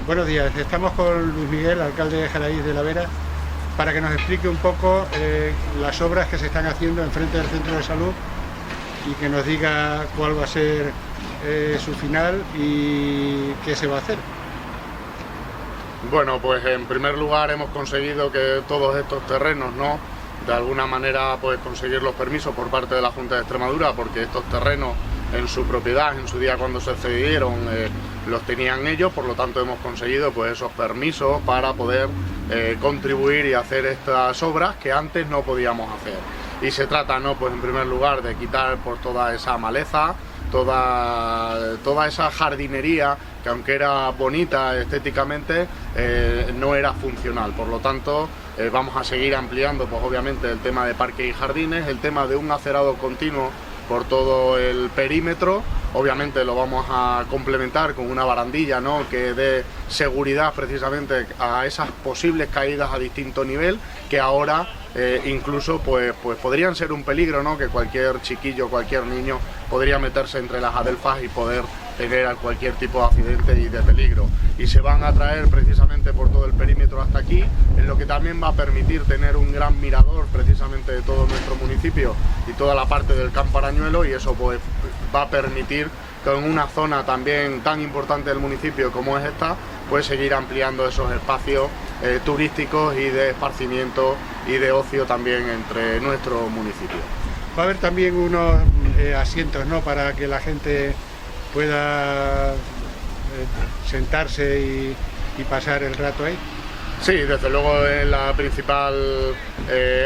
Buenos días, estamos con Luis Miguel, alcalde de Jaraíz de la Vera, para que nos explique un poco las obras que se están haciendo enfrente del centro de salud y que nos diga cuál va a ser su final y qué se va a hacer. Bueno, pues en primer lugar hemos conseguido que todos estos terrenos, ¿no?, de alguna manera pues conseguir los permisos por parte de la Junta de Extremadura, porque estos terrenos en su propiedad, en su día cuando se cedieron, los tenían ellos, por lo tanto hemos conseguido pues esos permisos para poder contribuir y hacer estas obras que antes no podíamos hacer. Y se trata, ¿no?, pues en primer lugar de quitar por toda esa maleza, toda esa jardinería que aunque era bonita estéticamente no era funcional. Por lo tanto vamos a seguir ampliando pues obviamente el tema de parques y jardines, el tema de un acerado continuo por todo el perímetro. Obviamente lo vamos a complementar con una barandilla, ¿no?, que dé seguridad precisamente a esas posibles caídas a distinto nivel, que ahora incluso pues podrían ser un peligro, ¿no?, que cualquier chiquillo, cualquier niño podría meterse entre las adelfas y poder tener cualquier tipo de accidente y de peligro. Y se van a traer precisamente por todo el perímetro hasta aquí, en lo que también va a permitir tener un gran mirador precisamente de todo nuestro municipio y toda la parte del Campo Arañuelo, y eso pues va a permitir que en una zona también tan importante del municipio como es esta, pues seguir ampliando esos espacios turísticos y de esparcimiento y de ocio también entre nuestro municipio. Va a haber también unos asientos, ¿no?, para que la gente pueda sentarse y pasar el rato ahí. Sí, desde luego en la principal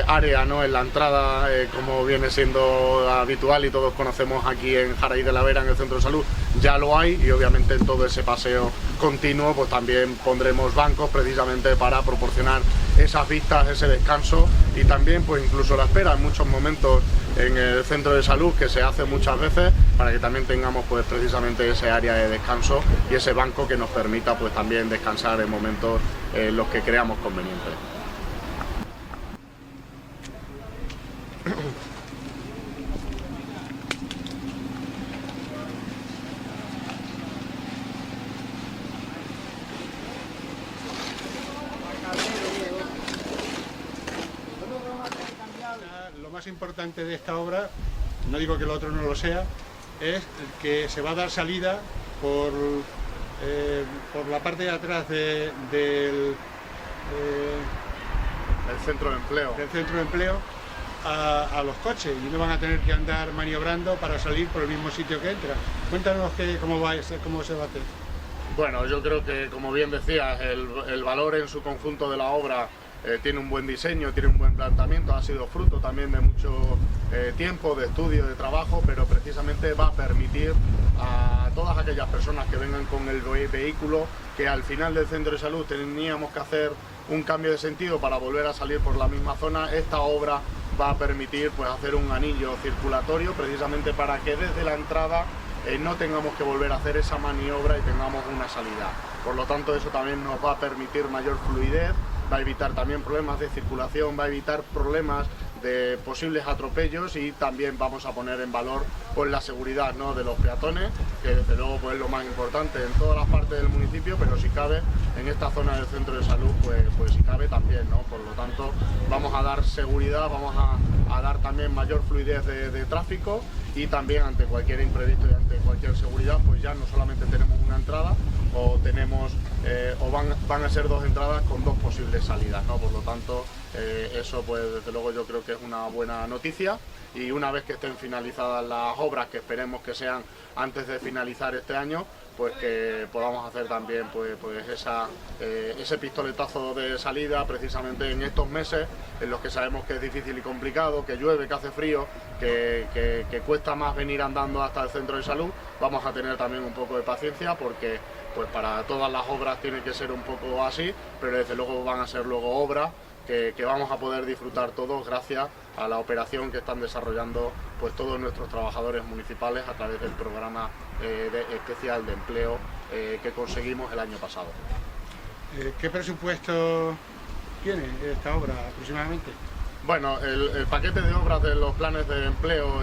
área, ¿no?, en la entrada, como viene siendo habitual y todos conocemos aquí en Jaraíz de la Vera, en el centro de salud, ya lo hay, y obviamente en todo ese paseo continuo pues también pondremos bancos precisamente para proporcionar esas vistas, ese descanso y también pues incluso la espera en muchos momentos en el centro de salud, que se hace muchas veces, para que también tengamos pues precisamente ese área de descanso y ese banco que nos permita pues también descansar en momentos en los que creamos conveniente. Lo más importante de esta obra, no digo que lo otro no lo sea, es que se va a dar salida por la parte de atrás del centro de empleo a los coches, y no van a tener que andar maniobrando para salir por el mismo sitio que entra. Cuéntanos cómo se va a hacer. Bueno, yo creo que, como bien decías, el valor en su conjunto de la obra tiene un buen diseño, tiene un buen planteamiento, ha sido fruto también de mucho tiempo, de estudio, de trabajo, pero precisamente va a permitir a todas aquellas personas que vengan con el vehículo, que al final del centro de salud teníamos que hacer un cambio de sentido para volver a salir por la misma zona. Esta obra va a permitir pues hacer un anillo circulatorio precisamente para que desde la entrada no tengamos que volver a hacer esa maniobra y tengamos una salida. Por lo tanto, eso también nos va a permitir mayor fluidez, va a evitar también problemas de circulación, va a evitar problemas de posibles atropellos, y también vamos a poner en valor pues la seguridad, ¿no?, de los peatones, que desde luego pues es lo más importante en todas las partes del municipio, pero si cabe en esta zona del centro de salud pues si cabe también, ¿no? Por lo tanto vamos a dar seguridad, vamos a dar también mayor fluidez de tráfico, y también ante cualquier imprevisto y ante cualquier seguridad pues ya no solamente tenemos una entrada, o tenemos van a ser dos entradas con dos posibles salidas, ¿no? Por lo tanto eso pues desde luego yo creo que es una buena noticia, y una vez que estén finalizadas las obras, que esperemos que sean antes de finalizar este año, pues que podamos hacer también pues ese pistoletazo de salida precisamente en estos meses en los que sabemos que es difícil y complicado, que llueve, que hace frío, que cuesta más venir andando hasta el centro de salud. Vamos a tener también un poco de paciencia, porque pues para todas las obras tiene que ser un poco así, pero desde luego van a ser luego obras que vamos a poder disfrutar todos gracias a la operación que están desarrollando pues todos nuestros trabajadores municipales a través del programa especial de empleo que conseguimos el año pasado. ¿Qué presupuesto tiene esta obra aproximadamente? Bueno, el paquete de obras de los planes de empleo,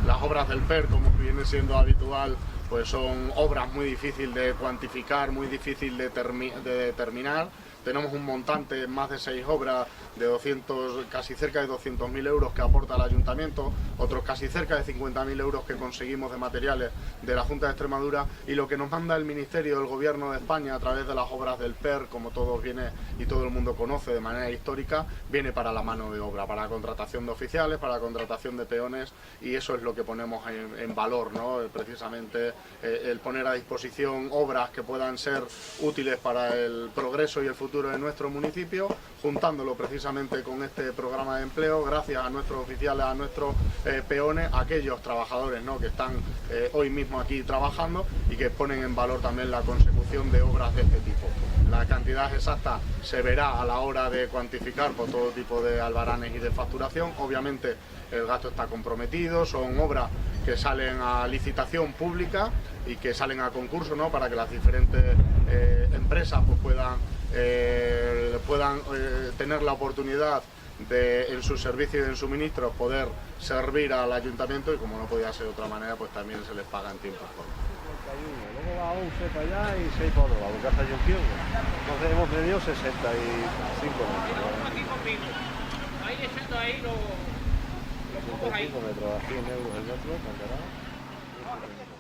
las obras del PER, como viene siendo habitual, pues son obras muy difíciles de cuantificar, muy difícil de determinar. Tenemos un montante en más de 6 obras de 200, casi cerca de 200.000 euros que aporta el Ayuntamiento, otros casi cerca de 50.000 euros que conseguimos de materiales de la Junta de Extremadura, y lo que nos manda el Ministerio del Gobierno de España a través de las obras del PER, como todos viene y todo el mundo conoce de manera histórica, viene para la mano de obra, para la contratación de oficiales, para la contratación de peones, y eso es lo que ponemos en valor, ¿no? Precisamente el poner a disposición obras que puedan ser útiles para el progreso y el futuro de nuestro municipio, juntándolo precisamente con este programa de empleo, gracias a nuestros oficiales, a nuestros peones, a aquellos trabajadores, ¿no?, que están hoy mismo aquí trabajando y que ponen en valor también la consecución de obras de este tipo. La cantidad exacta se verá a la hora de cuantificar por todo tipo de albaranes y de facturación. Obviamente el gasto está comprometido, son obras que salen a licitación pública y que salen a concurso, ¿no?, para que las diferentes empresas pues puedan tener la oportunidad de, en sus servicios y en suministros, poder servir al ayuntamiento, y como no podía ser de otra manera, pues también se les paga en tiempo. Luego va 11 para allá y 6 para otro lado, porque hasta Junción. Entonces hemos medido 65 metros. Aquí conmigo. Ahí echando ahí los pocos ahí. 65 metros a 100 euros el metro, ¿para